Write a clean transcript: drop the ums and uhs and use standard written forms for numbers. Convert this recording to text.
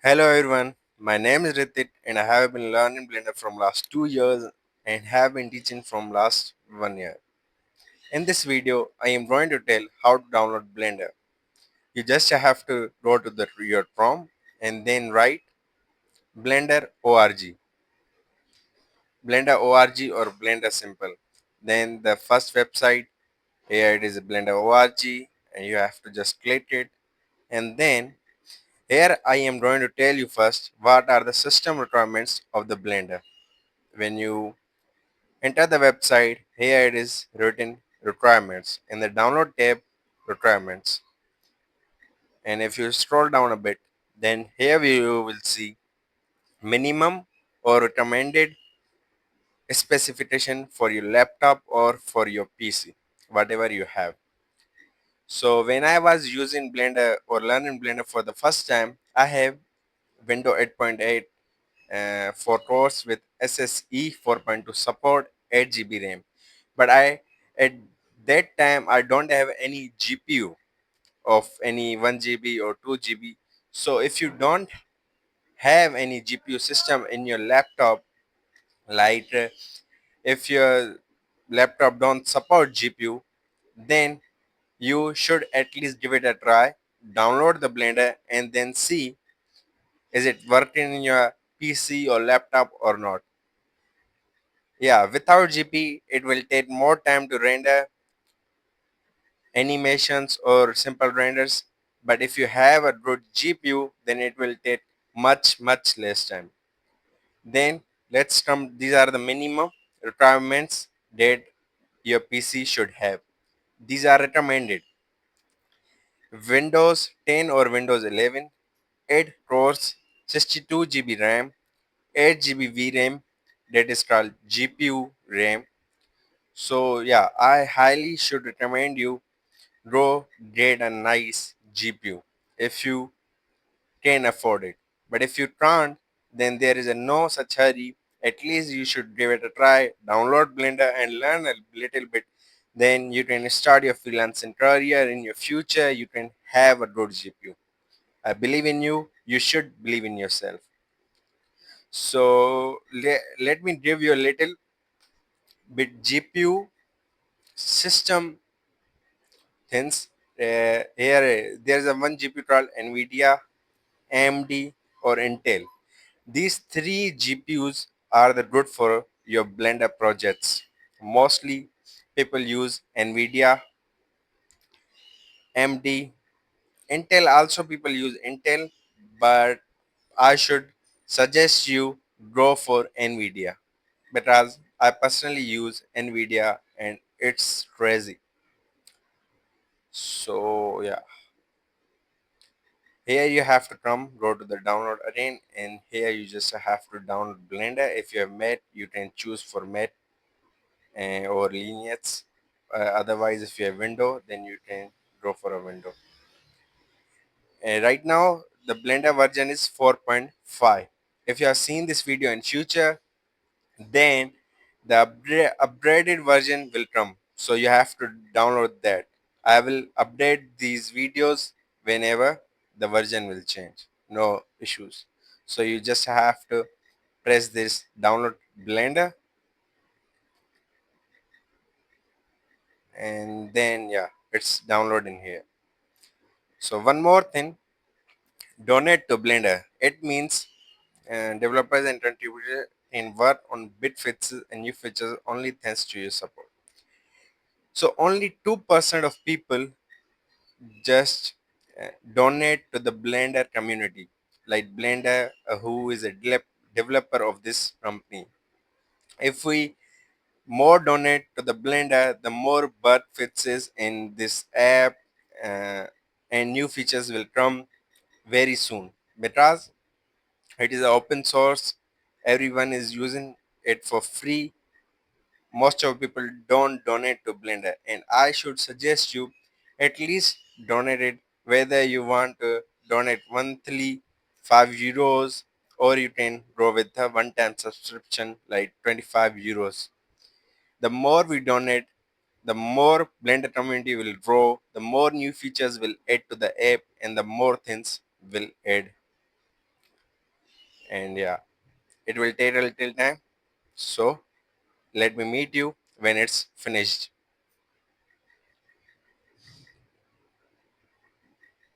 Hello everyone, my name is Ritik and I have been learning Blender from last 2 years and have been teaching from last 1 year. In this video, I am going to tell how to download Blender. You just have to go to your prompt and then write Blender org, Blender org or Blender simple. Then the first website, here it is Blender org and you have to just click it, and then here I am going to tell you first what are the system requirements of the Blender. When you enter the website, here it is written requirements in the download tab, requirements. And if you scroll down a bit, then here you will see minimum or recommended specification for your laptop or for your PC, whatever you have. So when I was using Blender or learning Blender for the first time, I have Windows 8.8 for course with SSE 4.2 support 8 GB RAM. But at that time I don't have any GPU of any 1 GB or 2 GB. So if you don't have any GPU system in your laptop, like if your laptop don't support GPU, then you should at least give it a try. Download the Blender and then see is it working in your PC or laptop or not. Yeah, without GP, it will take more time to render animations or simple renders. But if you have a good GPU, then it will take much less time. Then let's come. These are the minimum requirements that your PC should have. These are recommended. Windows 10 or Windows 11, 8 cores, 62 GB RAM, 8 GB VRAM, that is called GPU RAM. So yeah, I highly should recommend you go get a nice GPU if you can afford it. But if you can't, then there is a no such hurry. At least you should give it a try. Download Blender and learn a little bit. Then you can start your freelancing career in your future. You can have a good GPU. I believe in you. You should believe in yourself. So let me give you a little bit GPU system things. Here there's a one GPU called NVIDIA, AMD, or Intel. These three GPUs are the good for your Blender projects. Mostly people use NVIDIA, AMD, Intel. Also people use Intel, but I should suggest you go for NVIDIA because I personally use NVIDIA and it's crazy. So yeah, here you have to come, go to the download again, and here you just have to download Blender. If you have Matte, you can choose for Matte or Lineage. Otherwise, if you have Window, then you can go for a Window. Right now, the Blender version is 4.5. If you have seen this video in future, then the upgraded version will come. So you have to download that. I will update these videos whenever the version will change. No issues. So you just have to press this download Blender, and then yeah, it's downloading here. So one more thing, donate to Blender. It means developers and contributors can work on bit fixes and new features only thanks to your support. So only 2% of people just donate to the Blender community, like Blender, who is a developer of this company. If we more donate to the Blender, the more bug fixes in this app uh, and new features will come very soon because it is open source. Everyone is using it for free. Most of people don't donate to Blender, and I should suggest you at least donate it, whether you want to donate monthly 5 euros, or you can go with a one-time subscription like 25 euros. The more we donate, the more Blender community will grow, the more new features will add to the app, and the more things will add. and yeah, it will take a little time. So let me meet you when it's finished.